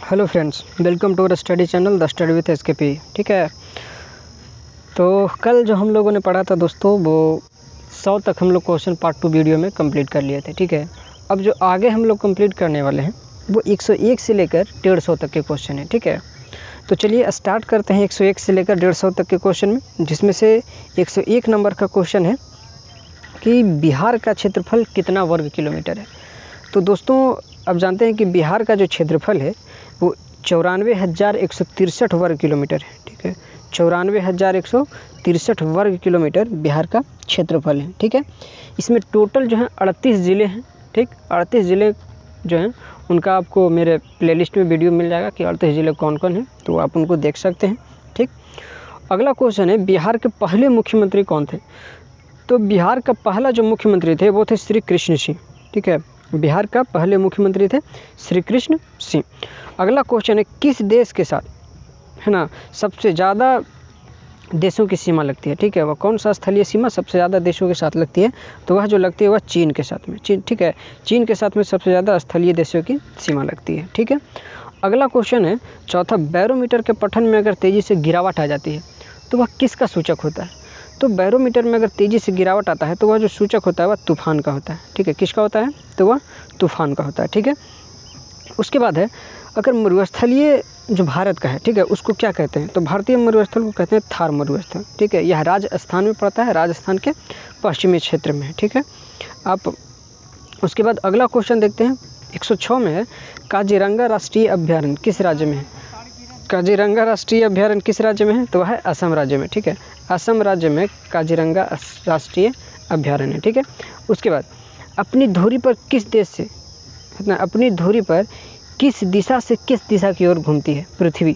Hello friends, welcome to our study channel the study with SKP. ठीक है, तो कल जो हम लोगों ने पढ़ा था दोस्तों, वो 100 तक हम लोग क्वेश्चन पार्ट 2 वीडियो में कंप्लीट कर लिए थे। ठीक है, अब जो आगे हम लोग कंप्लीट करने वाले हैं वो 101 से लेकर 150 तक के क्वेश्चन हैं। ठीक है, तो चलिए स्टार्ट करते हैं 101 से लेकर 150 तक के क्वेश्चन में, जिसमें से 101 नंबर का क्वेश्चन है कि बिहार का क्षेत्रफल कितना वर्ग किलोमीटर है। तो दोस्तों, अब जानते हैं कि बिहार का जो क्षेत्रफल है वो 94,163 वर्ग किलोमीटर है। ठीक है, 94,163 वर्ग किलोमीटर बिहार का क्षेत्रफल है। ठीक है, इसमें टोटल जो है 38 ज़िले हैं। ठीक, 38 ज़िले जो हैं उनका आपको मेरे प्लेलिस्ट में वीडियो मिल जाएगा कि 38 ज़िले कौन कौन हैं, तो आप उनको देख सकते हैं। ठीक, अगला क्वेश्चन है, बिहार के पहले मुख्यमंत्री कौन थे। तो बिहार का पहला जो मुख्यमंत्री थे वो थे श्री कृष्ण सिंह। ठीक है, बिहार का पहले मुख्यमंत्री थे श्री कृष्ण सिंह। अगला क्वेश्चन है, किस देश के साथ है ना सबसे ज़्यादा देशों की सीमा लगती है। ठीक है, वह कौन सा स्थलीय सीमा सबसे ज़्यादा देशों के साथ लगती है, तो वह जो लगती है वह चीन के साथ में। चीन, ठीक है, चीन के साथ में सबसे ज़्यादा स्थलीय देशों की सीमा लगती है। ठीक है, अगला क्वेश्चन है चौथा, बैरोमीटर के पठन में अगर तेज़ी से गिरावट आ जाती है तो वह किसका सूचक होता है। तो बैरोमीटर में अगर तेज़ी से गिरावट आता है तो वह जो सूचक होता है वह तूफान का होता है। ठीक है, किसका होता है, तो वह तूफान का होता है। ठीक है, उसके बाद है, अगर मरुस्थलीय जो भारत का है, ठीक है, उसको क्या कहते हैं, तो भारतीय मरुस्थल को कहते हैं थार मरुस्थल। ठीक है, यह राजस्थान में पड़ता है, राजस्थान के पश्चिमी क्षेत्र में है। ठीक है, आप उसके बाद अगला क्वेश्चन देखते हैं 106 में है, काजीरंगा राष्ट्रीय अभ्यारण्य किस राज्य में है। काजीरंगा राष्ट्रीय अभ्यारण्य किस राज्य में है, तो वह है असम राज्य में। ठीक है, असम राज्य में काजीरंगा राष्ट्रीय अभ्यारण्य है। ठीक है, उसके बाद अपनी धुरी पर किस देश से अपनी धुरी पर किस दिशा से किस दिशा की ओर घूमती है पृथ्वी।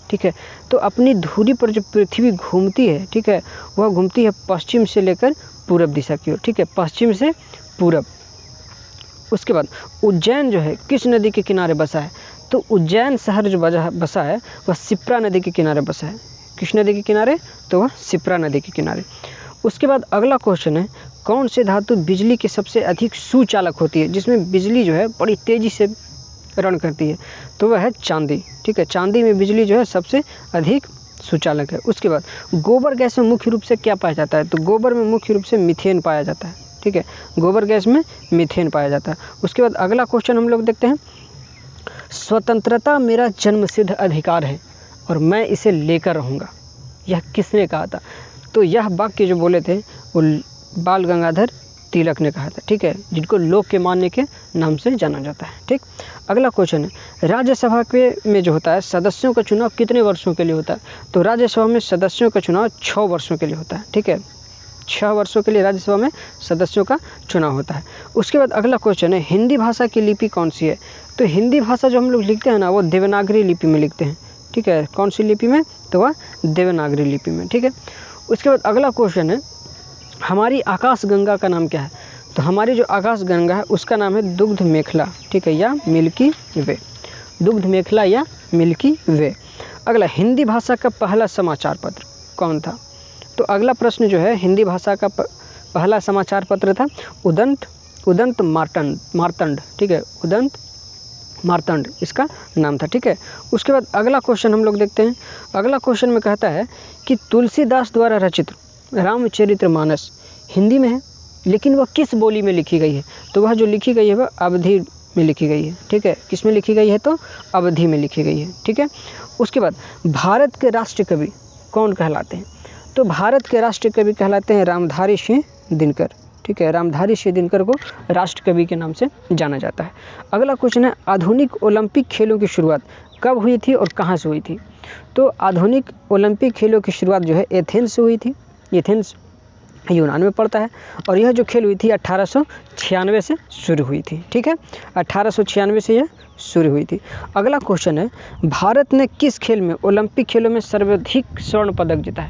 ठीक है, तो अपनी धुरी पर जो पृथ्वी घूमती है, ठीक है, वह घूमती है पश्चिम से लेकर पूरब दिशा की ओर। ठीक है, पश्चिम से पूरब। उसके बाद उज्जैन जो है किस नदी के किनारे बसा है, तो उज्जैन शहर जो बसा है वह शिप्रा नदी के किनारे बसा है। किस नदी के किनारे, तो वह शिप्रा नदी के किनारे। उसके बाद अगला क्वेश्चन है, कौन से धातु बिजली की सबसे अधिक सुचालक होती है, जिसमें बिजली जो है बड़ी तेज़ी से रन करती है, तो वह है चांदी। ठीक है, चांदी में बिजली जो है सबसे अधिक सुचालक है। उसके बाद गोबर गैस में मुख्य रूप से क्या पाया जाता है, तो गोबर में मुख्य रूप से मीथेन पाया जाता है। ठीक है, गोबर गैस में मीथेन पाया जाता है। उसके बाद अगला क्वेश्चन हम लोग देखते हैं, स्वतंत्रता मेरा जन्मसिद्ध अधिकार है और मैं इसे लेकर रहूँगा, यह किसने कहा था। तो यह वाक्य जो बोले थे वो बाल गंगाधर तिलक ने कहा था। ठीक है, जिनको लोक के मान्य के नाम से जाना जाता है। ठीक, अगला क्वेश्चन है, राज्यसभा के में जो होता है सदस्यों का चुनाव कितने वर्षों के लिए होता है, तो राज्यसभा में सदस्यों का चुनाव 6 वर्षों के लिए होता है। ठीक है, 6 वर्षों के लिए राज्यसभा में सदस्यों का चुनाव होता है। उसके बाद अगला क्वेश्चन है, हिंदी भाषा की लिपि कौन सी है, तो हिंदी भाषा जो हम लोग लिखते हैं ना वो देवनागरी लिपि में लिखते हैं। ठीक है, कौन सी लिपि में, तो वह देवनागरी लिपि में। ठीक है, उसके बाद अगला क्वेश्चन है, हमारी आकाश गंगा का नाम क्या है, तो हमारी जो आकाश गंगा है उसका नाम है दुग्ध मेखला। ठीक है, या मिल्की वे, दुग्ध मेखला या मिल्की वे। अगला, हिंदी भाषा का पहला समाचार पत्र कौन था, तो अगला प्रश्न जो है, हिंदी भाषा का पहला समाचार पत्र था उदंत मार्तंड। ठीक है, उदंत मार्तंड इसका नाम था। ठीक है, उसके बाद अगला क्वेश्चन हम लोग देखते हैं। अगला क्वेश्चन में कहता है कि तुलसीदास द्वारा रचित रामचरितमानस हिंदी में है, लेकिन वह किस बोली में लिखी गई है, तो वह जो लिखी गई है वह अवधी में लिखी गई है। ठीक है, किस में लिखी गई है, तो अवधी में लिखी गई है। ठीक है, उसके बाद भारत के राष्ट्र कवि कौन कहलाते हैं, तो भारत के राष्ट्र कवि कहलाते हैं रामधारी सिंह दिनकर। ठीक है, रामधारी सिंह दिनकर को राष्ट्र कवि के नाम से जाना जाता है। अगला क्वेश्चन है, आधुनिक ओलंपिक खेलों की शुरुआत कब हुई थी और कहाँ से हुई थी, तो आधुनिक ओलंपिक खेलों की शुरुआत जो है एथेंस से हुई थी। एथेंस यूनान में पड़ता है, और यह जो खेल हुई थी 1896 से शुरू हुई थी। ठीक है, 1896 से यह शुरू हुई थी। अगला क्वेश्चन है, भारत ने किस खेल में ओलंपिक खेलों में सर्वाधिक स्वर्ण पदक जीता है,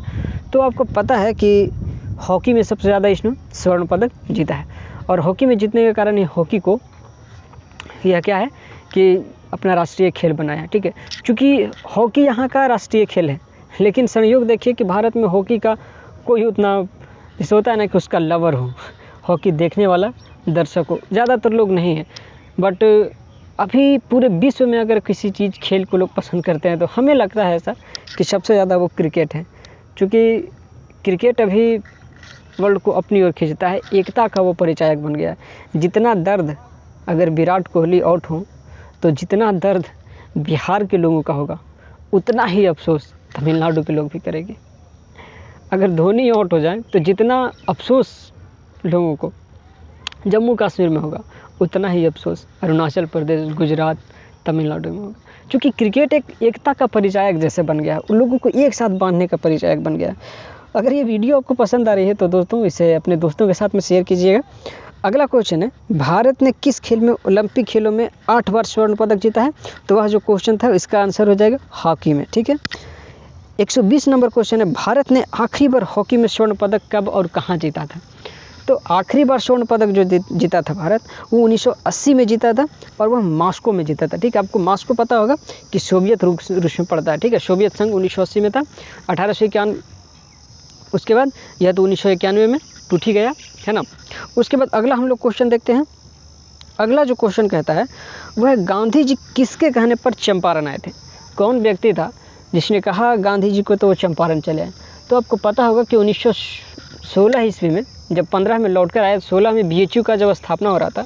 तो आपको पता है कि हॉकी में सबसे ज़्यादा इसने स्वर्ण पदक जीता है, और हॉकी में जीतने के कारण ये हॉकी को यह क्या है कि अपना राष्ट्रीय खेल बनाया। ठीक है, क्योंकि हॉकी यहाँ का राष्ट्रीय खेल है, लेकिन संयोग देखिए कि भारत में हॉकी का कोई उतना जैसे होता है ना कि उसका लवर हो, हॉकी देखने वाला दर्शक हो, ज़्यादातर लोग नहीं है। बट अभी पूरे विश्व में अगर किसी चीज़ खेल को लोग पसंद करते हैं तो हमें लगता है ऐसा कि सबसे ज़्यादा वो क्रिकेट है, क्योंकि क्रिकेट अभी वर्ल्ड को अपनी ओर खींचता है, एकता का वो परिचायक बन गया है। जितना दर्द अगर विराट कोहली आउट हो तो जितना दर्द बिहार के लोगों का होगा उतना ही अफसोस तमिलनाडु के लोग भी करेंगे। अगर धोनी आउट हो जाए तो जितना अफसोस लोगों को जम्मू कश्मीर में होगा उतना ही अफसोस अरुणाचल प्रदेश, गुजरात, तमिलनाडु में होगा, क्योंकि क्रिकेट एक एकता का परिचायक जैसे बन गया है, उन लोगों को एक साथ बांधने का परिचायक बन गया है। अगर ये वीडियो आपको पसंद आ रही है तो दोस्तों इसे अपने दोस्तों के साथ में शेयर कीजिएगा। अगला क्वेश्चन है, भारत ने किस खेल में ओलंपिक खेलों में 8 बार स्वर्ण पदक जीता है? तो वह जो क्वेश्चन था इसका आंसर हो जाएगा हॉकी में। ठीक है, 120 नंबर क्वेश्चन है, भारत ने आखिरी बार हॉकी में स्वर्ण पदक कब और कहाँ जीता था? तो आखिरी बार स्वर्ण पदक जो जीता था भारत, वो 1980 में जीता था और वह मॉस्को में जीता था। ठीक है, आपको मॉस्को पता होगा कि सोवियत रूस में पड़ता है। ठीक है, सोवियत संघ 1980 में था, 1891 उसके बाद यह तो 1991 में टूट ही गया है ना। उसके बाद अगला हम लोग क्वेश्चन देखते हैं। अगला जो क्वेश्चन कहता है वह गांधी जी किसके कहने पर चंपारण आए थे? कौन व्यक्ति था जिसने कहा गांधी जी को तो वो चंपारण चले आए? तो आपको पता होगा कि 1916 ईस्वी में जब 15 में लौट कर आए, 16 में BHU का जब स्थापना हो रहा था,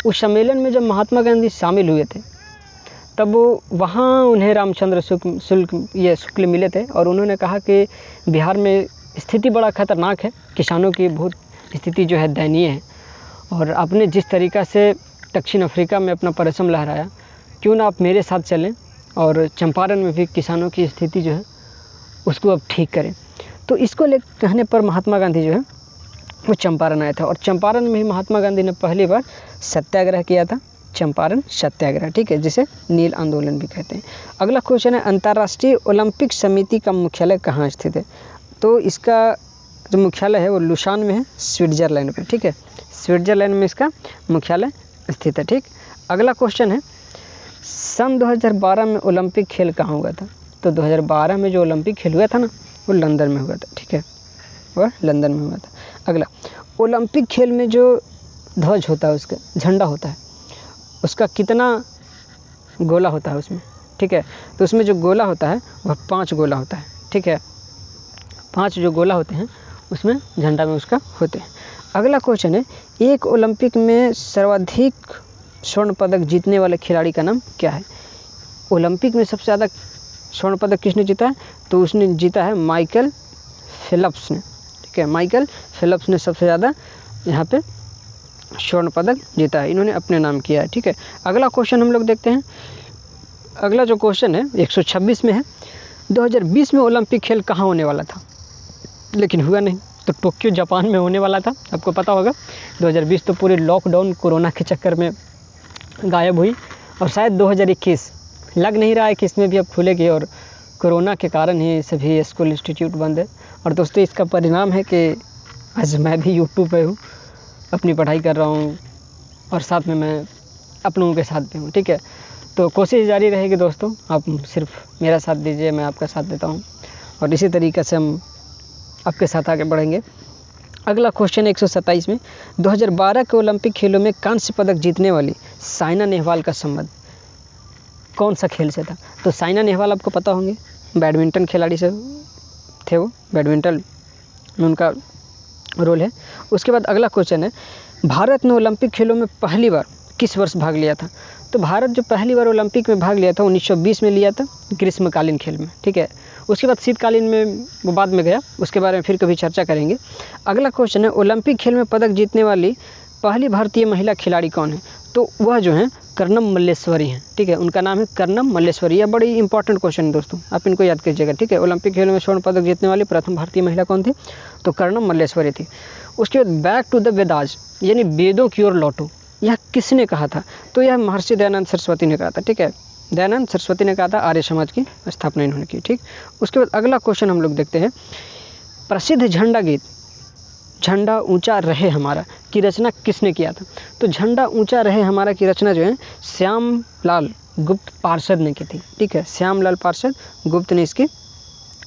उस सम्मेलन में जब महात्मा गांधी शामिल हुए थे तब वहाँ उन्हें रामचंद्र शुक्ल मिले थे और उन्होंने कहा कि बिहार में स्थिति बड़ा खतरनाक है, किसानों की बहुत स्थिति जो है दयनीय है और आपने जिस तरीक़ा से दक्षिण अफ्रीका में अपना परिश्रम लहराया, क्यों ना आप मेरे साथ चलें और चंपारण में भी किसानों की स्थिति जो है उसको अब ठीक करें। तो इसको ले कहने पर महात्मा गांधी जो है वो चंपारण आया था और चंपारण में ही महात्मा गांधी ने पहली बार सत्याग्रह किया था, चंपारण सत्याग्रह। ठीक है, जिसे नील आंदोलन भी कहते हैं। अगला क्वेश्चन है, अंतर्राष्ट्रीय ओलंपिक समिति का मुख्यालय कहाँ स्थित है? तो इसका जो मुख्यालय है वो लुसान में है, स्विट्ज़रलैंड में। ठीक है, स्विट्ज़रलैंड में इसका मुख्यालय स्थित है। ठीक, अगला क्वेश्चन है, सन 2012 में ओलंपिक खेल कहाँ हुआ था? तो 2012 में जो ओलंपिक खेल हुआ था ना वो लंदन में हुआ था। ठीक है, वह लंदन में हुआ था। अगला, ओलंपिक खेल में जो ध्वज होता है, उसका झंडा होता है, उसका कितना गोला होता है उसमें? ठीक है, तो उसमें जो गोला होता है वह 5 गोला होता है। ठीक है, 5 जो गोला होते हैं उसमें झंडा में उसका होते हैं। अगला क्वेश्चन है, एक ओलंपिक में सर्वाधिक स्वर्ण पदक जीतने वाले खिलाड़ी का नाम क्या है? ओलंपिक में सबसे ज़्यादा स्वर्ण पदक किसने जीता है? तो उसने जीता है माइकल फेल्प्स ने। ठीक है, माइकल फेल्प्स ने सबसे ज़्यादा यहाँ पे स्वर्ण पदक जीता है, इन्होंने अपने नाम किया है। ठीक है, अगला क्वेश्चन हम लोग देखते हैं। अगला जो क्वेश्चन है 126 में है, 2020 में ओलंपिक खेल कहाँ होने वाला था लेकिन हुआ नहीं? तो टोक्यो जापान में होने वाला था, आपको पता होगा। 2020 तो पूरे लॉकडाउन कोरोना के चक्कर में गायब हुई और शायद 2021 लग नहीं रहा है कि इसमें भी अब खुलेगी और कोरोना के कारण ही सभी स्कूल इंस्टीट्यूट बंद है। और दोस्तों इसका परिणाम है कि आज मैं भी यूट्यूब पे हूँ, अपनी पढ़ाई कर रहा हूँ और साथ में मैं आप लोगों के साथ भी हूँ। ठीक है, तो कोशिश जारी रहेगी दोस्तों, आप सिर्फ मेरा साथ दीजिए, मैं आपका साथ देता हूँ और इसी तरीके से हम आपके साथ आगे बढ़ेंगे। अगला क्वेश्चन 127 में, 2012 के ओलंपिक खेलों में कांस्य पदक जीतने वाली साइना नेहवाल का संबंध कौन सा खेल से था? तो साइना नेहवाल आपको पता होंगे, बैडमिंटन खिलाड़ी से थे, वो बैडमिंटन में उनका रोल है। उसके बाद अगला क्वेश्चन है, भारत ने ओलंपिक खेलों में पहली बार किस वर्ष भाग लिया था? तो भारत जो पहली बार ओलंपिक में भाग लिया था 1920 में लिया था, ग्रीष्मकालीन खेल में। ठीक है, उसके बाद शीतकालीन में वो बाद में गया, उसके बारे में फिर कभी चर्चा करेंगे। अगला क्वेश्चन है, ओलंपिक खेल में पदक जीतने वाली पहली भारतीय महिला खिलाड़ी कौन है? तो वह जो है कर्णम मल्लेश्वरी हैं। ठीक है, उनका नाम है कर्णम मल्लेश्वरी। यह बड़ी इंपॉर्टेंट क्वेश्चन है दोस्तों, आप इनको याद कीजिएगा। ठीक है, ओलंपिक खेलों में स्वर्ण पदक जीतने वाली प्रथम भारतीय महिला कौन थी? तो कर्णम मल्लेश्वरी थी। उसके बाद बैक टू द वेदास, यानी वेदों की ओर लौटो, यह किसने कहा था? तो यह महर्षि दयानंद सरस्वती ने कहा था। ठीक है, दयानंद सरस्वती ने कहा था, आर्य समाज की स्थापना इन्होंने की। ठीक, उसके बाद अगला क्वेश्चन हम लोग देखते हैं, प्रसिद्ध झंडा गीत झंडा ऊंचा रहे हमारा की रचना किसने किया था? तो झंडा ऊंचा रहे हमारा की रचना जो है श्यामलाल गुप्त पार्षद ने की थी। ठीक है, श्यामलाल पार्षद गुप्त ने इसकी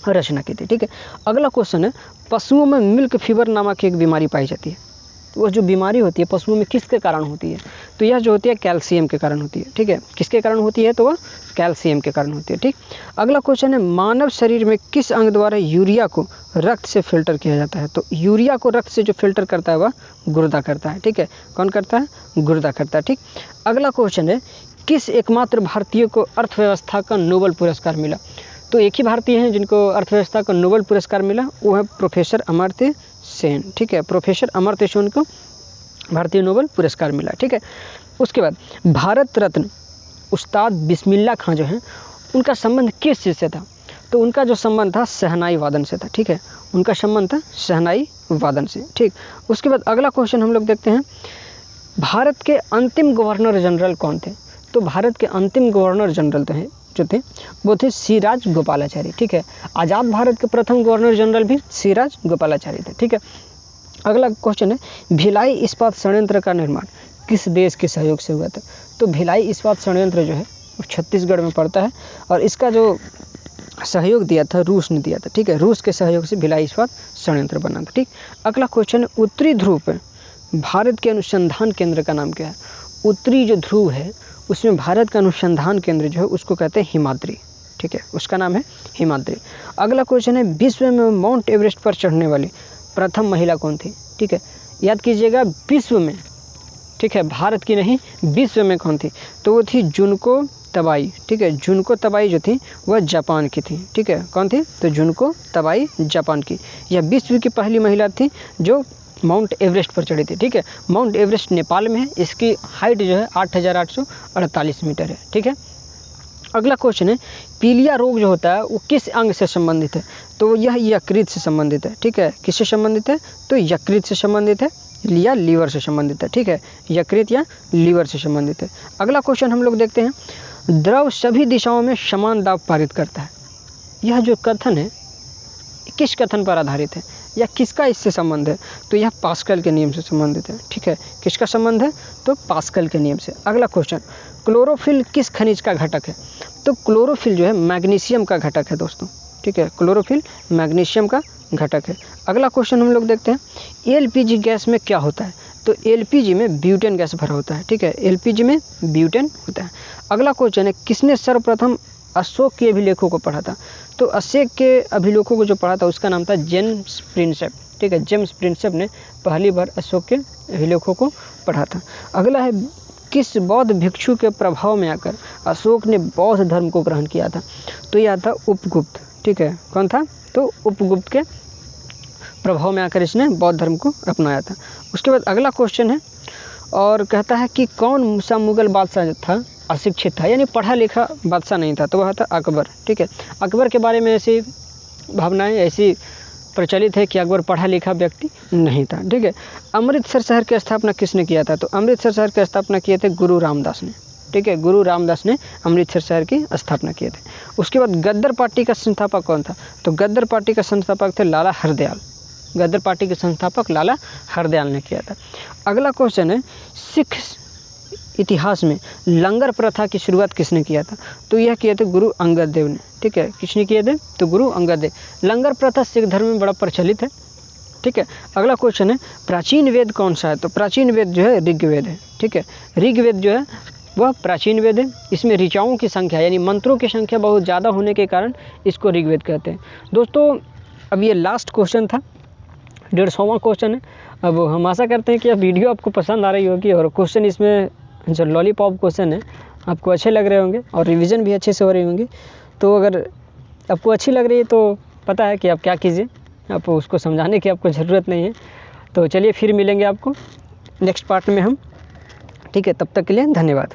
रचना की थी। ठीक है, अगला क्वेश्चन है, पशुओं में मिल्क फीवर नामक एक बीमारी पाई जाती है। वो जो बीमारी होती है पशुओं में किसके कारण होती है? तो यह जो होती है कैल्शियम के कारण होती है, ठीक है। किसके कारण होती है? तो वह कैल्शियम के कारण होती है, ठीक। अगला क्वेश्चन है, मानव शरीर में किस अंग द्वारा यूरिया को रक्त से फिल्टर किया जाता है? तो यूरिया को रक्त से जो फिल्टर करता है वह गुर्दा करता है, ठीक है। कौन करता है? गुर्दा करता है, ठीक। अगला क्वेश्चन है, किस एकमात्र भारतीय को अर्थव्यवस्था का नोबेल पुरस्कार मिला? तो एक ही भारतीय हैं जिनको अर्थव्यवस्था का नोबेल पुरस्कार मिला, वो है प्रोफेसर अमर्त्य सेन, ठीक है। प्रोफेसर अमर्त्य सेन को भारतीय नोबेल पुरस्कार मिला, ठीक है। उसके बाद भारत रत्न उस्ताद बिस्मिल्लाह खां जो हैं उनका संबंध किस चीज़ से था? तो उनका जो संबंध था शहनाई वादन से था, ठीक है। उनका संबंध था शहनाई वादन से, ठीक। उसके बाद अगला क्वेश्चन हम लोग देखते हैं, भारत के अंतिम गवर्नर जनरल कौन थे? तो भारत के अंतिम गवर्नर जनरल तो हैं जो थे वो थे सी राजगोपालाचारी, ठीक है। आज़ाद भारत के प्रथम गवर्नर जनरल भी सी राजगोपालाचारी थे, ठीक है। अगला क्वेश्चन है, भिलाई इस्पात संयंत्र का निर्माण किस देश के सहयोग से हुआ था? तो भिलाई इस्पात संयंत्र जो है वो छत्तीसगढ़ में पड़ता है और इसका जो सहयोग दिया था रूस ने दिया था, ठीक है। रूस के सहयोग से भिलाई इस्पात संयंत्र बना था, ठीक। अगला क्वेश्चन है, उत्तरी ध्रुव पर भारत के अनुसंधान केंद्र का नाम क्या है? उत्तरी जो ध्रुव है उसमें भारत का अनुसंधान केंद्र जो है उसको कहते हैं हिमाद्री, ठीक है। उसका नाम है हिमाद्री। अगला क्वेश्चन है, विश्व में माउंट एवरेस्ट पर चढ़ने वाली प्रथम महिला कौन थी? ठीक है, याद कीजिएगा, विश्व में, ठीक है, भारत की नहीं, विश्व में कौन थी? तो वो थी जुनको तबाई, ठीक है। जुनको तबाई जो थी वह जापान की थी, ठीक है। कौन थी? तो जुनको तबाई जापान की। यह विश्व की पहली महिला थी जो माउंट एवरेस्ट पर चढ़ी थी, ठीक है। माउंट एवरेस्ट नेपाल में है, इसकी हाइट जो है 8,848 मीटर है, ठीक है। अगला क्वेश्चन है, पीलिया रोग जो होता है वो किस अंग से संबंधित है? तो यह यकृत से संबंधित है, ठीक है। किससे संबंधित है? तो यकृत से संबंधित है या लीवर से संबंधित है, ठीक है। यकृत या लीवर से संबंधित है। अगला क्वेश्चन हम लोग देखते हैं, द्रव सभी दिशाओं में समान दाब पारित करता है। यह जो कथन है किस कथन पर आधारित है या किसका इससे संबंध है? तो यह पास्कल के नियम से संबंधित है, ठीक है। किसका संबंध है? तो पास्कल के नियम से। अगला क्वेश्चन, क्लोरोफिल किस खनिज का घटक है? तो क्लोरोफिल जो है मैग्नीशियम का घटक है दोस्तों, ठीक है। क्लोरोफिल मैग्नीशियम का घटक है। अगला क्वेश्चन हम लोग देखते हैं, एलपीजी गैस में क्या होता है? तो एलपीजी में ब्यूटेन गैस भरा होता है, ठीक है। एलपीजी में ब्यूटेन होता है। अगला क्वेश्चन है, किसने सर्वप्रथम अशोक के अभिलेखों को पढ़ा था? तो अशोक के अभिलेखों को जो पढ़ा था उसका नाम था जेम्स प्रिंसेप, ठीक है। जेम्स प्रिंसेप ने पहली बार अशोक के अभिलेखों को पढ़ा था। अगला है, किस बौद्ध भिक्षु के प्रभाव में आकर अशोक ने बौद्ध धर्म को ग्रहण किया था? तो यह था उपगुप्त, ठीक है। कौन था? तो उपगुप्त के प्रभाव में आकर इसने बौद्ध धर्म को अपनाया था। उसके बाद अगला क्वेश्चन है और कहता है कि कौन सा मुगल बादशाह था अशिक्षित था, यानी पढ़ा लिखा बादशाह नहीं था? तो वह था अकबर, ठीक है। अकबर के बारे में ऐसी भावनाएं ऐसी प्रचलित है कि अकबर पढ़ा लिखा व्यक्ति नहीं था, ठीक है। अमृतसर शहर की स्थापना किसने किया था? तो अमृतसर शहर की स्थापना किए थे गुरु रामदास ने, ठीक है। गुरु रामदास ने अमृतसर शहर की स्थापना किए थे। उसके बाद गद्दर पार्टी का संस्थापक कौन था? तो गद्दर पार्टी का संस्थापक थे लाला हरदयाल। गद्दर पार्टी के संस्थापक लाला हरदयाल ने किया था। अगला क्वेश्चन है, सिख इतिहास में लंगर प्रथा की शुरुआत किसने किया था? तो यह किए थे गुरु अंगद देव ने, ठीक है। किसने किए थे? तो गुरु अंगद देव। लंगर प्रथा सिख धर्म में बड़ा प्रचलित है, ठीक है। अगला क्वेश्चन है, प्राचीन वेद कौन सा है? तो प्राचीन वेद जो है ऋग्वेद है, ठीक है। ऋग्वेद जो है वह प्राचीन वेद है। इसमें ऋचाओं की संख्या यानी मंत्रों की संख्या बहुत ज़्यादा होने के कारण इसको ऋग्वेद कहते हैं। दोस्तों अब ये लास्ट क्वेश्चन था, 150वां क्वेश्चन है। अब हम आशा करते हैं कि यह वीडियो आपको पसंद आ रही होगी और क्वेश्चन इसमें जो लॉलीपॉप क्वेश्चन है आपको अच्छे लग रहे होंगे और रिवीजन भी अच्छे से हो रही होंगी। तो अगर आपको अच्छी लग रही है तो पता है कि आप क्या कीजिए, आप उसको समझाने की आपको ज़रूरत नहीं है। तो चलिए फिर मिलेंगे आपको नेक्स्ट पार्ट में हम, ठीक है। तब तक के लिए धन्यवाद।